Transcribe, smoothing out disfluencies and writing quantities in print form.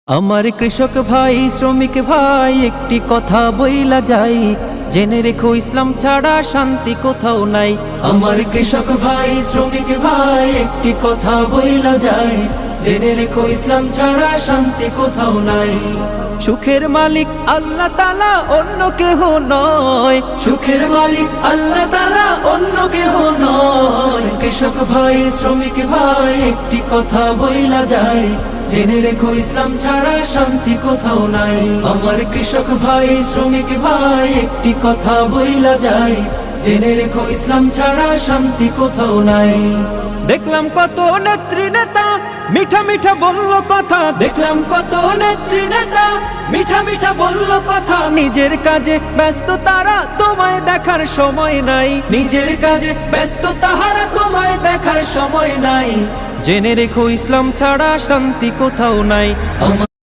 আমার কৃষক ভাই শ্রমিক ভাই একটি কথা বইলা যাই, জেনে রেখো ইসলাম ছাড়া শান্তি কোথাও নাই। আমার কৃষক ভাই শ্রমিক ভাই একটি কথা বইলা যাই, জেনে রেখো ইসলাম ছাড়া শান্তি কোথাও নাই। সুখের মালিক আল্লাহ তাআলা অন্য কেহ নয়, সুখের মালিক আল্লাহ তাআলা অন্য কেহ নয়। কৃষক ভাই শ্রমিক ভাই একটি কথা বইলা যায়, জেনে রেখো ইসলাম ছাড়া শান্তি কোথাও নাই। আমার কৃষক ভাই শ্রমিক ভাই একটি কথা বইলা যায়, জেনে রেখো ইসলাম ছাড়া শান্তি কোথাও নাই। দেখলাম কত নেত্রী নেতা মিঠা মিঠা বলল কথা, দেখলাম কত নেত্রী নেতা মিঠা মিঠা বলল কথা। নিজের কাজে ব্যস্ত তারা, তোমায় দেখার সময় নাই। নিজের কাজে ব্যস্ত তাহারা, তোমায় দেখার সময় নাই। জেনে রেখো ইসলাম ছাড়া শান্তি কোথাও নাই।